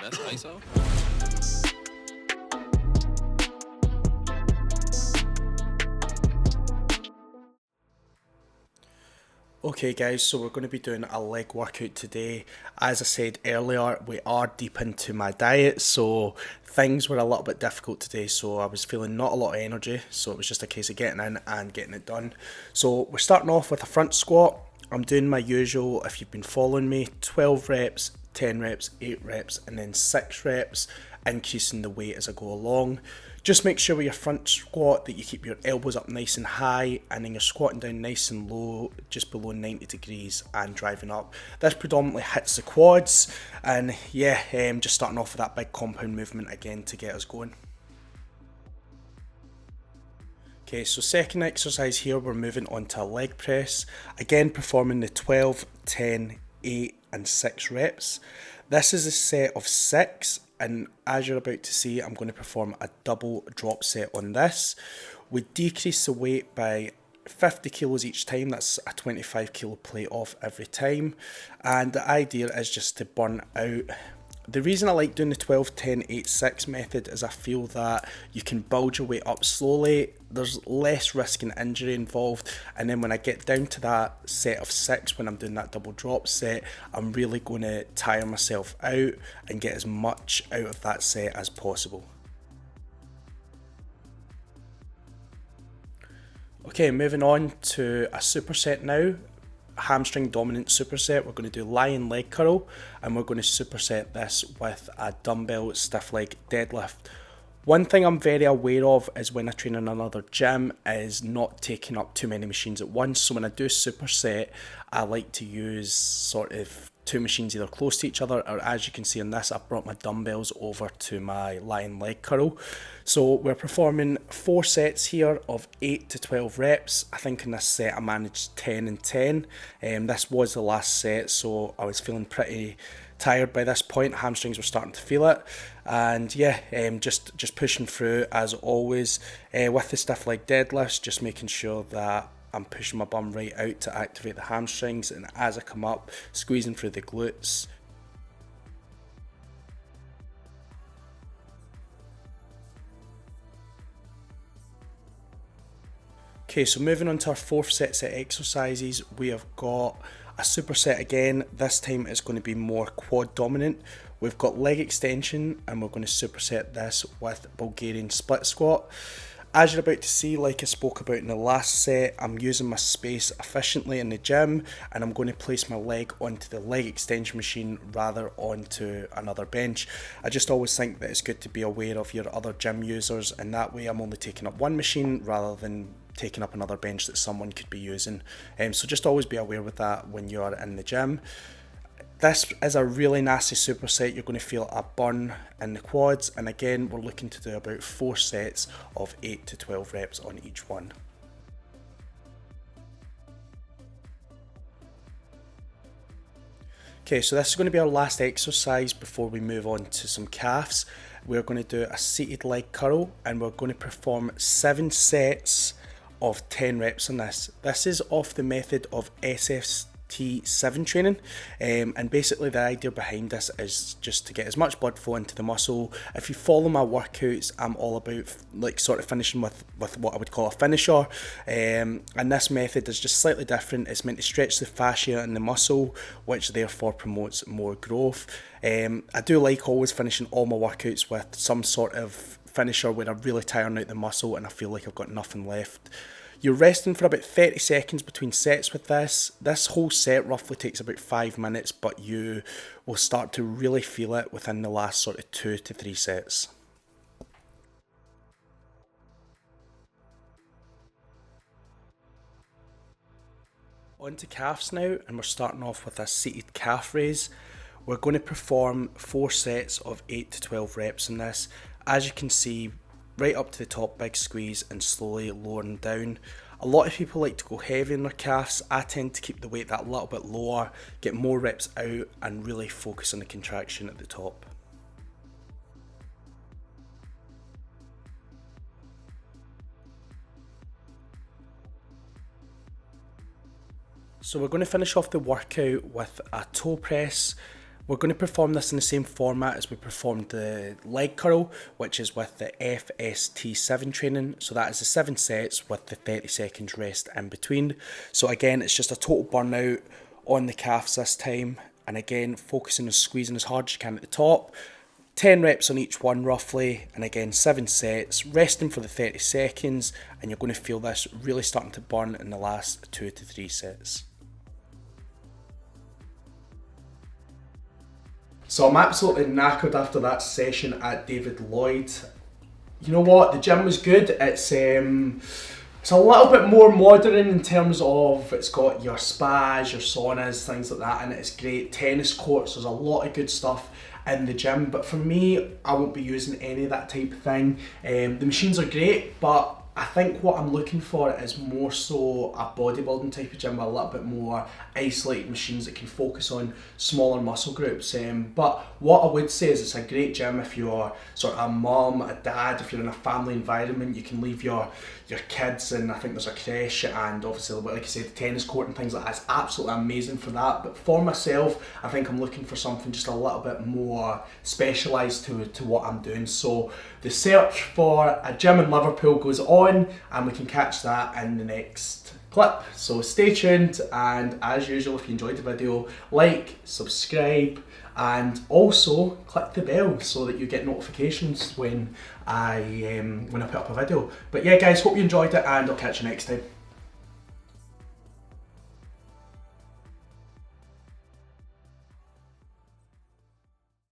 That's ISO? Okay guys, so we're going to be doing a leg workout today. As I said earlier, we are deep into my diet, so things were a little bit difficult today, so I was feeling not a lot of energy, so it was just a case of getting in and getting it done. So we're starting off with a front squat. I'm doing my usual, if you've been following me, 12 reps, 10 reps, 8 reps, and then 6 reps, increasing the weight as I go along. Just make sure with your front squat that you keep your elbows up nice and high, and then you're squatting down nice and low, just below 90 degrees and driving up. This predominantly hits the quads, and yeah, just starting off with that big compound movement again to get us going. Okay, so second exercise here, we're moving on to a leg press. Again, performing the 12, 10, 8 and 6 reps. This is a set of 6, and as you're about to see, I'm going to perform a double drop set on this. We decrease the weight by 50 kilos each time. That's a 25 kilo plate off every time, and the idea is just to burn out. The reason I like doing the 12, 10, 8, 6 method is I feel that you can build your weight up slowly, there's less risk and injury involved, and then when I get down to that set of 6, when I'm doing that double drop set, I'm really going to tire myself out and get as much out of that set as possible. Okay, moving on to a superset now. Hamstring dominant superset. We're going to do lion leg curl, and we're going to superset this with a dumbbell stiff leg deadlift. One thing I'm very aware of is when I train in another gym is not taking up too many machines at once. So when I do superset, I like to use sort of 2 machines either close to each other, or as you can see in this, I've brought my dumbbells over to my lion leg curl. So we're performing 4 sets here of 8 to 12 reps. I think in this set I managed 10 and 10. This was the last set, so I was feeling pretty tired by this point. Hamstrings were starting to feel it, and yeah, just pushing through as always. With the stiff leg deadlifts, just making sure that I'm pushing my bum right out to activate the hamstrings, and as I come up, squeezing through the glutes. Okay, so moving on to our 4th set of exercises, we have got a superset again. This time it's going to be more quad dominant. We've got leg extension, and we're going to superset this with Bulgarian split squat. As you're about to see, like I spoke about in the last set, I'm using my space efficiently in the gym, and I'm going to place my leg onto the leg extension machine rather onto another bench. I just always think that it's good to be aware of your other gym users, and that way I'm only taking up one machine rather than taking up another bench that someone could be using. So just always be aware with that when you're in the gym. This is a really nasty superset. You're going to feel a burn in the quads, and again we're looking to do about 4 sets of 8 to 12 reps on each one. Okay, so this is going to be our last exercise before we move on to some calves. We're going to do a seated leg curl, and we're going to perform 7 sets of 10 reps on this. This is off the method of SFT7 training, and basically the idea behind this is just to get as much blood flow into the muscle. If you follow my workouts, I'm all about like sort of finishing with what I would call a finisher, and this method is just slightly different. It's meant to stretch the fascia in the muscle, which therefore promotes more growth. I do like always finishing all my workouts with some sort of finisher where I'm really tiring out the muscle and I feel like I've got nothing left. You're resting for about 30 seconds between sets with this. This whole set roughly takes about 5 minutes, but you will start to really feel it within the last sort of 2 to 3 sets. On to calves now, and we're starting off with a seated calf raise. We're going to perform 4 sets of 8 to 12 reps in this. As you can see, right up to the top, big squeeze, and slowly lowering down. A lot of people like to go heavy in their calves. I tend to keep the weight that little bit lower, get more reps out, and really focus on the contraction at the top. So we're going to finish off the workout with a toe press. We're going to perform this in the same format as we performed the leg curl, which is with the FST7 training. So that is the 7 sets with the 30 seconds rest in between. So again, it's just a total burnout on the calves this time. And again, focusing on squeezing as hard as you can at the top. 10 reps on each one roughly, and again 7 sets, resting for the 30 seconds, and you're going to feel this really starting to burn in the last 2 to 3 sets. So I'm absolutely knackered after that session at David Lloyd. You know what, the gym was good. It's a little bit more modern in terms of it's got your spas, your saunas, things like that, and it's great. Tennis courts, there's a lot of good stuff in the gym, but for me, I won't be using any of that type of thing. The machines are great, but I think what I'm looking for is more so a bodybuilding type of gym with a little bit more isolated machines that can focus on smaller muscle groups. But what I would say is it's a great gym if you're sort of a mum, a dad, if you're in a family environment, you can leave your kids, and I think there's a creche, and obviously, like I said, the tennis court and things like that. It's absolutely amazing for that. But for myself, I think I'm looking for something just a little bit more specialised to what I'm doing. So the search for a gym in Liverpool goes on, and we can catch that in the next clip. So stay tuned, and as usual, if you enjoyed the video, like, subscribe, and also click the bell so that you get notifications when I put up a video. But yeah guys, hope you enjoyed it, and I'll catch you next time.